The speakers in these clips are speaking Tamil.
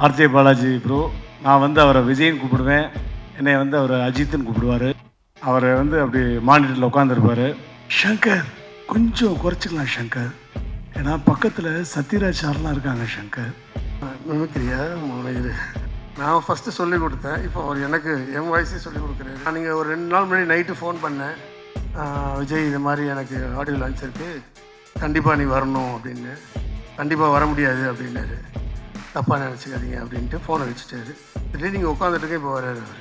RJ Balaji bro. நான் வந்து அவரை விஜய்னு கூப்பிடுவேன், என்னை வந்து அவர் அஜித்துன்னு கூப்பிடுவார். அவரை வந்து அப்படி மானிட்டரில் உட்காந்துருப்பார். ஷங்கர் கொஞ்சம் குறைச்சிக்கலாம் ஷங்கர், ஏன்னா பக்கத்தில் சத்யராஜ் சார்லாம் இருக்காங்க. ஷங்கர் மிமிக்கிரியா இது நான் ஃபஸ்ட்டு சொல்லிக் கொடுத்தேன், இப்போ அவர் எனக்கு என் வாய்ஸே சொல்லிக் கொடுக்குறாரு. நான் நீங்கள் ஒரு 2 நாள் முன்னாடி நைட்டு ஃபோன் பண்ணேன், விஜய் இது மாதிரி எனக்கு ஆடியோ லான்ச் இருக்குது, கண்டிப்பாக நீ வரணும் அப்படின்னு. கண்டிப்பாக வர முடியாது அப்படின்னாரு. தப்பாக நினச்சிக்காதீங்க அப்படின்ட்டு ஃபோனை வச்சுட்டாரு. திடீர்னு நீங்கள் உட்காந்துட்டுருக்கேன், இப்போ வர்றாரு அவர்.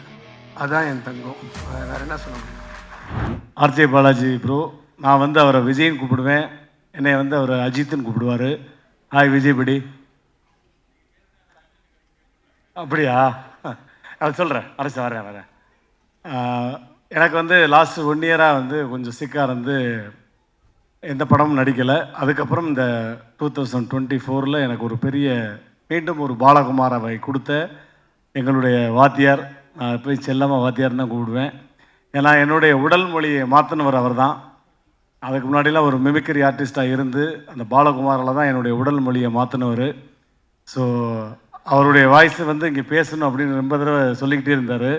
அதான் என் தங்கம், வேறு என்ன சொல்ல முடியும். RJ Balaji bro. நான் வந்து அவரை விஜய்னு கூப்பிடுவேன், என்னை வந்து அவர் அஜித்துன்னு கூப்பிடுவார். ஹாய் விஜய் படி. அப்படியா? அது சொல்கிறேன், அரசு வரேன். எனக்கு வந்து லாஸ்ட் 1 இயராக வந்து கொஞ்சம் சிக்காக இருந்து எந்த படமும் நடிக்கலை. அதுக்கப்புறம் இந்த 2024 எனக்கு ஒரு பெரிய மீண்டும் ஒரு பாலகுமாரவை கொடுத்த எங்களுடைய வாத்தியார், நான் போய் செல்லமாக வாத்தியார்னு தான் கூப்பிடுவேன். ஏன்னா என்னுடைய உடல் மொழியை மாற்றினவர் அவர் தான். அதுக்கு முன்னாடிலாம் ஒரு மிமிக்ரி ஆர்டிஸ்ட்டாக இருந்து அந்த பாலகுமாரில் தான் என்னுடைய உடல் மொழியை மாற்றினவர். ஸோ அவருடைய வாய்ஸை வந்து இங்கே பேசணும் அப்படின்னு ரொம்ப தடவை சொல்லிக்கிட்டே இருந்தார்.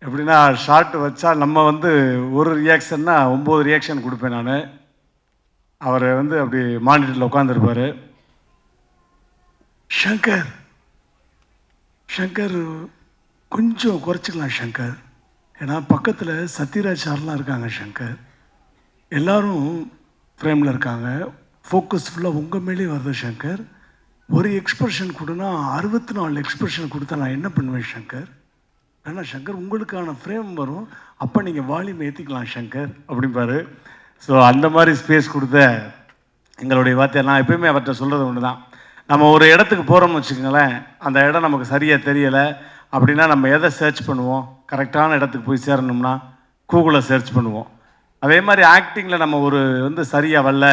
எப்படின்னா ஷார்ட் வச்சா நம்ம வந்து ஒரு ரியாக்ஷன்னா 9 ரியாக்ஷன் கொடுப்பேன் நான். அவர் வந்து அப்படி மானிட்டரில் உட்காந்துருப்பார். ஷங்கர் ஷங்கர் கொஞ்சம் குறைச்சிக்கலாம் ஷங்கர், ஏன்னா பக்கத்தில் சத்யராஜ் சார்லாம் இருக்காங்க. ஷங்கர் எல்லோரும் ஃப்ரேமில் இருக்காங்க, ஃபோக்கஸ் ஃபுல்லாக உங்கள் மேலே வருது. ஷங்கர் ஒரு எக்ஸ்ப்ரெஷன் கொடுனா 64 எக்ஸ்ப்ரெஷன் கொடுத்தா நான் என்ன பண்ணுவேன் ஷங்கர்? ஆனால் ஷங்கர் உங்களுக்கான ஃப்ரேம் வரும், அப்போ நீங்கள் வால்யூம் ஏற்றிக்கலாம் ஷங்கர் அப்படிம்பாரு. ஸோ அந்த மாதிரி ஸ்பேஸ் கொடுத்த எங்களுடைய வார்த்தையை நான் எப்பயுமே அவர்கிட்ட சொல்கிறது ஒன்று தான். நம்ம ஒரு இடத்துக்கு போகிறோம்னு வச்சுக்கோங்களேன், அந்த இடம் நமக்கு சரியாக தெரியலை அப்படின்னா நம்ம எதை சர்ச் பண்ணுவோம்? கரெக்டான இடத்துக்கு போய் சேரணும்னா கூகுளில் சர்ச் பண்ணுவோம். அதே மாதிரி ஆக்டிங்கில் நம்ம ஒரு வந்து சரியாக வரல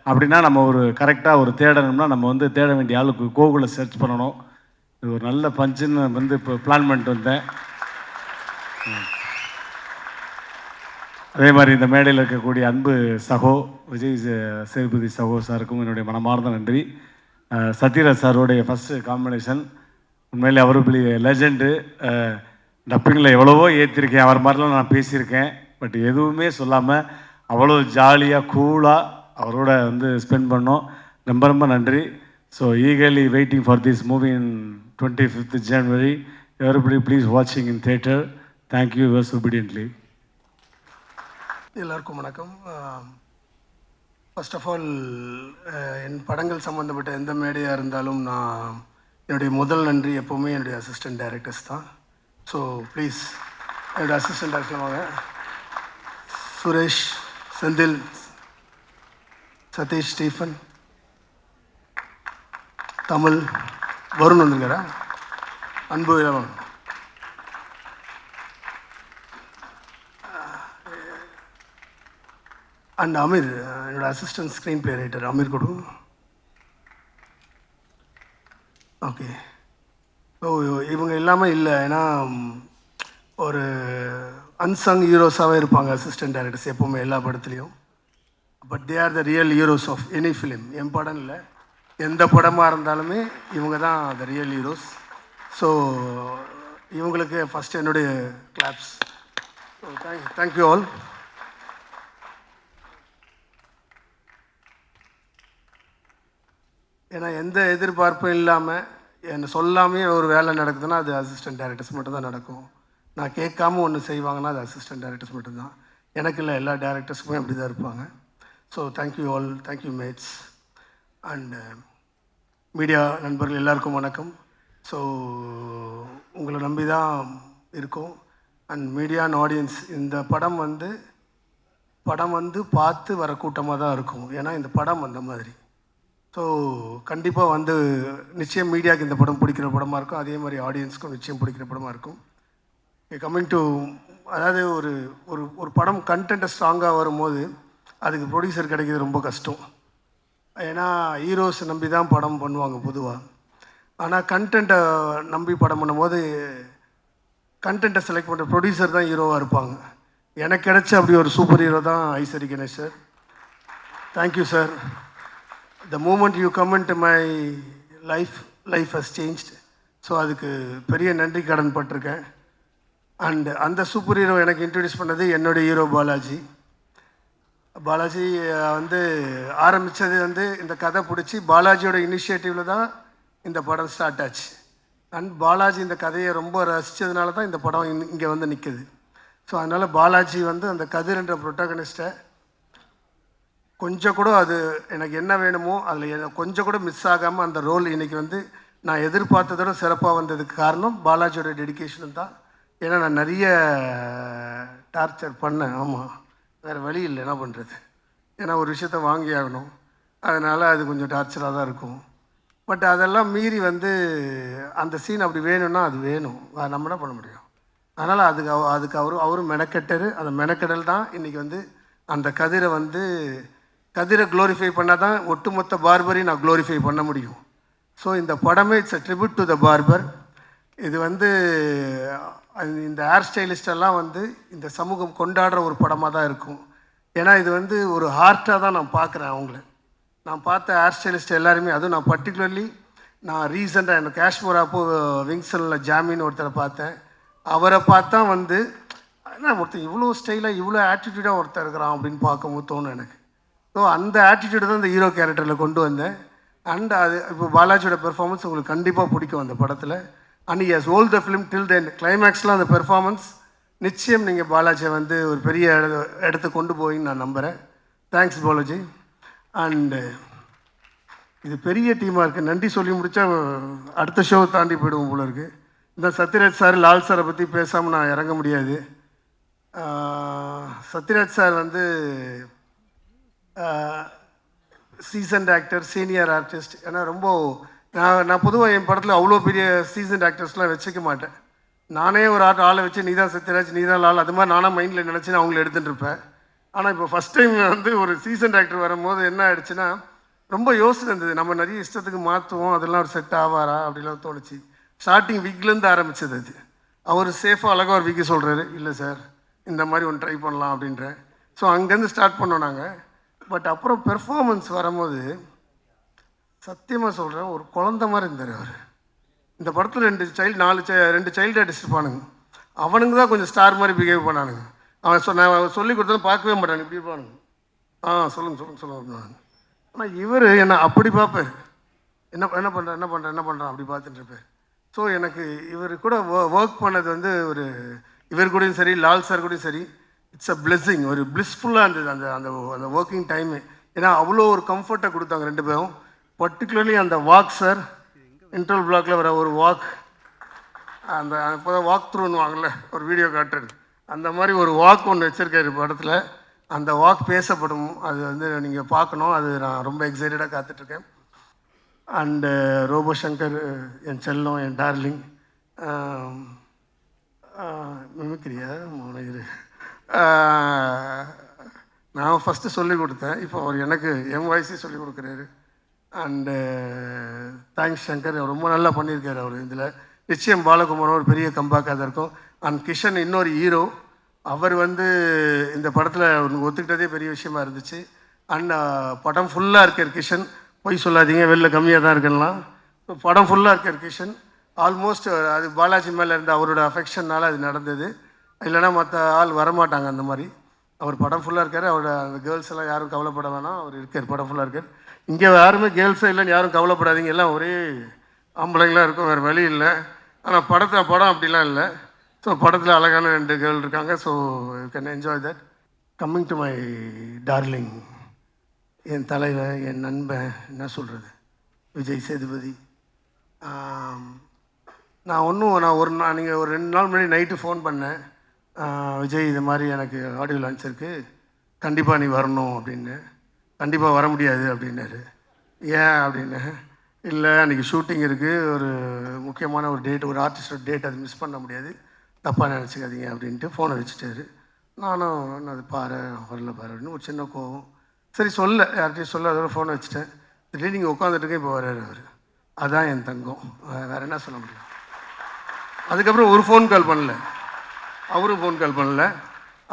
அப்படின்னா நம்ம ஒரு கரெக்டாக ஒரு தேடணும்னா நம்ம வந்து தேட வேண்டிய ஆளுக்கு கூகுளில் சர்ச் பண்ணணும். இது ஒரு நல்ல பஞ்சுன்னு வந்து இப்போ பிளான் பண்ணிட்டு வந்தேன். அதே மாதிரி இந்த மேடையில் இருக்கக்கூடிய அன்பு சகோ விஜய் சேதுபதி சகோ சாருக்கும் என்னுடைய மனமார்ந்த நன்றி. சத்யராஜ் சாரோடைய ஃபஸ்ட்டு காம்பினேஷன் உண்மையிலே அவரு பெரிய லெஜெண்டு. டப்பிங்கில் எவ்வளவோ ஏற்றிருக்கேன், அவர் மாதிரிலாம் நான் பேசியிருக்கேன். பட் எதுவுமே சொல்லாமல் அவ்வளோ ஜாலியாக கூலாக அவரோட வந்து ஸ்பெண்ட் பண்ணோம். ரொம்ப ரொம்ப நன்றி. So eagerly waiting for this movie in 25th January. Everybody please வாட்சிங் in theatre. Thank you yours obediently. எல்லாருக்கும் வணக்கம். ஃபர்ஸ்ட் ஆஃப் ஆல் என் படங்கள் சம்மந்தப்பட்ட எந்த மேடையாக இருந்தாலும் நான் என்னுடைய முதல் நன்றி எப்போவுமே என்னுடைய அசிஸ்டன்ட் டைரக்டர்ஸ் தான். ஸோ ப்ளீஸ் என்னுடைய அசிஸ்டன்ட் டைரக்டர் வாங்க. சுரேஷ், செந்தில், சதீஷ், ஸ்டீஃபன், தமிழ், வருண் வந்துருக்காரா, அன்பு இளவன், அண்ட் அமீர், என்னோட assistant screenplay writer Ameer கொடு. ஓகே. ஸோ இவங்க எல்லாமே இல்லை, ஏன்னா ஒரு அன்சங் ஹீரோஸாகவே இருப்பாங்க அசிஸ்டன்ட் டைரக்டர்ஸ் எப்போவுமே எல்லா படத்துலேயும். But they are the real heroes of any film. என் படம் இல்லை, எந்த படமாக இருந்தாலுமே இவங்க தான் த ரியல் ஹீரோஸ். ஸோ இவங்களுக்கு ஃபஸ்ட்டு என்னுடைய கிளாப்ஸ். So thank you all. ஏன்னா எந்த எதிர்பார்ப்பும் இல்லாமல் என்னை சொல்லாமே ஒரு வேலை நடக்குதுன்னா அது அசிஸ்டன்ட் டைரக்டர்ஸ் மட்டும்தான் நடக்கும். நான் கேட்காம ஒன்று செய்வாங்கன்னா அது அசிஸ்டன்ட் டைரக்டர்ஸ் மட்டும்தான். எனக்கு இல்லை, எல்லா டைரக்டர்ஸுக்குமே அப்படி தான் இருப்பாங்க. So thank you all, thank you mates. And media நண்பர்கள் எல்லாருக்கும் வணக்கம். ஸோ உங்களை நம்பி தான் இருக்கோம். அண்ட் மீடியா அண்ட் ஆடியன்ஸ், இந்த படம் வந்து பார்த்து வர கூட்டமாக தான் இருக்கும். ஏன்னா இந்த படம் அந்த மாதிரி. ஸோ கண்டிப்பாக வந்து நிச்சயம் மீடியாவுக்கு இந்த படம் பிடிக்கிற படமாக இருக்கும், அதே மாதிரி ஆடியன்ஸுக்கும் நிச்சயம் பிடிக்கிற படமாக இருக்கும். கம்மிங் டு, அதாவது ஒரு ஒரு ஒரு படம் கண்டென்ட்டை ஸ்ட்ராங்காக வரும்போது அதுக்கு ப்ரொடியூசர் கிடைக்கிறது ரொம்ப கஷ்டம். ஏன்னா ஹீரோஸ் நம்பி தான் படம் பண்ணுவாங்க பொதுவாக. ஆனால் கண்டென்ட்டை நம்பி படம் பண்ணும்போது கண்டென்ட்டை செலக்ட் பண்ணுற ப்ரொடியூசர் தான் ஹீரோவாக இருப்பாங்க. எனக்கு கிடைச்ச அப்படி ஒரு சூப்பர் ஹீரோ தான் Ishari Ganesh sir. Thank you sir. The moment you come into my life, life has changed. So அதுக்கு பெரிய நன்றி கடன் பட்டிருக்கேன். அண்டு அந்த சூப்பர் ஹீரோ எனக்கு இன்ட்ரடியூஸ் பண்ணது என்னுடைய ஹீரோ பாலாஜி. பாலாஜி வந்து ஆரம்பித்தது வந்து இந்த கதை பிடிச்சி பாலாஜியோட இனிஷியேட்டிவில் தான் இந்த படம் ஸ்டார்ட் ஆச்சு. அண்ட் பாலாஜி இந்த கதையை ரொம்ப ரசித்ததுனால தான் இந்த படம் இங்கே வந்து நிற்குது. ஸோ அதனால் பாலாஜி வந்து அந்த கதிர் என்ற ப்ரொட்டகனிஸ்ட்டை கொஞ்சம் கூட அது எனக்கு என்ன வேணுமோ அதில் கொஞ்சம் கூட மிஸ் ஆகாமல் அந்த ரோல் இன்றைக்கி வந்து நான் எதிர்பார்த்ததோட சிறப்பாக வந்ததுக்கு காரணம் பாலாஜியோட டெடிக்கேஷன் தான். ஏன்னா நான் நிறைய டார்ச்சர் பண்ணேன். ஆமாம், வேறு வழி இல்லை, என்ன பண்ணுறது. ஏன்னா ஒரு விஷயத்த வாங்கி ஆகணும், அதனால் அது கொஞ்சம் டார்ச்சராக தான் இருக்கும். பட் அதெல்லாம் மீறி வந்து அந்த சீன் அப்படி வேணும்னா அது வேணும், நம்ம என்ன பண்ண முடியும். அதனால் அதுக்கு அவரும் மெனக்கெட்டார். அந்த மெனக்கெடல் தான் இன்றைக்கி வந்து அந்த கதிரை க்ளோரிஃபை பண்ணால் தான் ஒட்டுமொத்த பார்பரையும் நான் க்ளோரிஃபை பண்ண முடியும். ஸோ இந்த படமே it's a tribute to the barber. இது வந்து இந்த ஹேர் ஸ்டைலிஸ்டெல்லாம் வந்து இந்த சமூகம் கொண்டாடுற ஒரு படமாக தான் இருக்கும். ஏன்னா இது வந்து ஒரு ஹார்ட்டாக தான் நான் பார்க்குறேன் அவங்கள. நான் பார்த்த ஹேர் ஸ்டைலிஸ்ட் எல்லாருமே, அதுவும் நான் பர்டிகுலர்லி நான் ரீசெண்டாக எனக்கு காஷ்மீர் அப்போ விங்ஸனில் ஜாமின்னு ஒருத்தரை பார்த்தேன். அவரை பார்த்தா வந்து ஏன்னா ஒருத்தர் இவ்வளோ ஸ்டைலாக இவ்வளோ ஆட்டிடியூடாக ஒருத்தர் இருக்கிறான் அப்படின்னு பார்க்கும்போது தோணும் எனக்கு. ஸோ அந்த ஆட்டிடியூடு தான் இந்த ஹீரோ கேரக்டரில் கொண்டு வந்தேன். அண்ட் அது இப்போ பாலாஜியோட பெர்ஃபார்மன்ஸ் உங்களுக்கு கண்டிப்பாக பிடிக்கும் அந்த படத்தில். And has hold the film till then கிளைமேக்ஸில் அந்த பெர்ஃபார்மன்ஸ் நிச்சயம் நீங்கள் பாலாஜியை வந்து ஒரு பெரிய இடத்துக்கு கொண்டு போயின்னு நான் நம்புகிறேன். தேங்க்ஸ் பாலாஜி. அண்டு இது பெரிய டீமாக இருக்குது. நன்றி சொல்லி முடித்தா அடுத்த ஷோவை தாண்டி போயிடுவோம் போல இருக்குது. இந்த சத்யராஜ் சார் லால் சாரை பற்றி பேசாமல் நான் இறங்க முடியாது. சத்யராஜ் சார் வந்து சீசன்ட் ஆக்டர், சீனியர் ஆர்டிஸ்ட். ஏன்னா ரொம்ப நான் பொதுவாக என் படத்தில் அவ்வளோ பெரிய சீசன்ட் ஆக்டர்ஸ்லாம் வச்சுக்க மாட்டேன். நானே ஒரு ஆளை வச்சு நீ தான் சத்யராஜ், நீ தான் லால், அது மாதிரி நானாக மைண்டில் நினச்சி நான் அவங்கள எடுத்துகிட்டு இருப்பேன். ஆனால் இப்போ ஃபஸ்ட் டைம் வந்து ஒரு சீசன்ட் ஆக்டர் வரும்போது என்ன ஆயிடுச்சுன்னா ரொம்ப யோசனை இருந்தது. நம்ம நிறைய இஷ்டத்துக்கு மாற்றுவோம், அதெல்லாம் ஒரு செட் ஆவாரா அப்படிலாம் தோணுச்சு. ஸ்டார்டிங் விக்லேருந்து ஆரம்பித்தது அது. அவர் சேஃபாக அழகாக ஒரு விக்கு சொல்கிறாரு, இல்லை சார் இந்த மாதிரி ஒன்று ட்ரை பண்ணலாம் அப்படின்றேன். ஸோ அங்கேருந்து ஸ்டார்ட் பண்ணோம் நாங்கள். பட் அப்புறம் பெர்ஃபார்மன்ஸ் வரும்போது சத்தியமாக சொல்கிறேன், ஒரு குழந்த மாதிரி இருந்தார் அவர். இந்த படத்தில் 2 சைல்டு ஆர்டிஸ்ட் இருப்பானுங்க. அவனுங்க தான் கொஞ்சம் ஸ்டார் மாதிரி பிஹேவ் பண்ணானுங்க. நான் சொல்லி கொடுத்தாலும் பார்க்கவே மாட்டானுங்க, இப்படி இருப்பானுங்க. சொல்லுங்க. ஆனால் இவர் என்ன அப்படி பார்ப்பார், என்ன பண்ணுறான் அப்படி பார்த்துட்டு இருப்பார். ஸோ எனக்கு இவர் கூட ஒர்க் பண்ணது வந்து இவர் கூடயும் சரி, லால் சார் கூடயும் சரி, இட்ஸ் அ பிளெஸ்ஸிங். ஒரு பிளிஸ்ஃபுல்லாக இருந்தது அந்த அந்த ஒர்க்கிங் டைமு. ஏன்னா அவ்வளோ ஒரு கம்ஃபர்ட்டை கொடுத்தாங்க 2 பேரும். பர்டிகுலர்லி அந்த வாக் சார், இன்டர்வல் பிளாக்ல வர ஒரு வாக், அந்த இப்போ தான் வாக் த்ரூன்னு வாங்கல ஒரு வீடியோ காட்டுறது, அந்த மாதிரி ஒரு வாக் ஒன்று வச்சுருக்காரு படத்தில். அந்த வாக் பேசப்படும், அது வந்து நீங்கள் பார்க்கணும். அது நான் ரொம்ப எக்ஸைட்டடாக காத்துட்ருக்கேன். அண்டு ரோபோ சங்கர் என் செல்லம், என் டார்லிங், மிமிக்கிரியா மோனகிரி, நான் ஃபஸ்ட்டு சொல்லிக் கொடுத்தேன். இப்போ அவர் எனக்கு என் வயசே சொல்லிக் கொடுக்குறாரு. அண்டு தேங்க்ஸ் சங்கர், ரொம்ப நல்லா பண்ணியிருக்காரு அவர். இதில் நிச்சயம் பாலகுமாரன் ஒரு பெரிய கம்பேக்காக தான் இருக்கும். அண்ட் கிஷன் இன்னொரு ஹீரோ, அவர் வந்து இந்த படத்தில் ஒத்துக்கிட்டதே பெரிய விஷயமா இருந்துச்சு. அண்ட் படம் ஃபுல்லாக இருக்கார் கிஷன், பொய் சொல்லாதீங்க, வெளில கம்மியாக தான் இருக்குலாம். ஸோ படம் ஃபுல்லாக இருக்கார் கிஷன். ஆல்மோஸ்ட் அது பாலாஜி மேலே இருந்த அவரோட அஃபெக்ஷனால் அது நடந்தது. இல்லைனா மற்ற ஆள் வரமாட்டாங்க அந்த மாதிரி. அவர் படம் ஃபுல்லாக இருக்கார். அவரோட அந்த கேர்ள்ஸ் எல்லாம் யாரும் கவலைப்பட வேணாம், அவர் இருக்கார், படம் ஃபுல்லாக இருக்கார். இங்கே யாருமே கேர்ள்ஸே இல்லைன்னு யாரும் கவலைப்படாதீங்க, எல்லாம் ஒரே ஆம்பளைங்களாம் இருக்கும், வேறு வழி இல்லை. ஆனால் படம் அப்படிலாம் இல்லை. ஸோ படத்தில் அழகான 2 கேர்ள் இருக்காங்க. So you can enjoy that. Coming to my darling, என் தலைவன், என் நண்பன், என்ன சொல்கிறது, விஜய் சேதுபதி. நீங்கள் ஒரு 2 நாள் முன்னாடி நைட்டு ஃபோன் பண்ணேன், விஜய் இது மாதிரி எனக்கு ஆடியோ லான்ச் இருக்குது, கண்டிப்பாக நீ வரணும் அப்படின்னு. கண்டிப்பாக வர முடியாது அப்படின்னாரு. ஏன் அப்படின்னு, இல்லை அன்றைக்கி ஷூட்டிங் இருக்குது, ஒரு முக்கியமான ஒரு டேட், ஒரு ஆர்டிஸ்டோட டேட், அது மிஸ் பண்ண முடியாது, தப்பாக நினச்சிக்காதீங்க அப்படின்ட்டு ஃபோனை வச்சுட்டாரு. நானும் அது பாரு வரல பாரு அப்படின்னு ஒரு சின்ன கோவம். சரி சொல்ல, யார்கிட்டையும் சொல்ல, அதோட ஃபோனை வச்சுட்டேன். திடீர்னு நீங்கள் உட்காந்துட்டுருக்கேன், இப்போ வர்றாரு அவர். அதுதான் என் தங்கம், வேறு என்ன சொல்ல முடியும். அதுக்கப்புறம் ஒரு ஃபோன் கால் பண்ணல, அவரும் ஃபோன் கால் பண்ணல.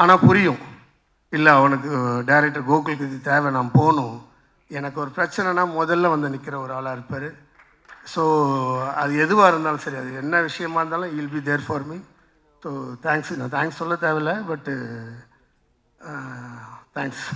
ஆனால் புரியும், இல்லை அவனுக்கு டைரக்டர் கோகுலுக்கு இது தேவை, நான் போகணும், எனக்கு ஒரு பிரச்சனைனா முதல்ல வந்து நிற்கிற ஒரு ஆளாக இருப்பார். ஸோ அது எதுவாக இருந்தாலும் சரி, அது என்ன விஷயமா இருந்தாலும் will be there for me. So thanks. நான் தேங்க்ஸ் சொல்ல தேவையில்லை, பட்டு தேங்க்ஸ்.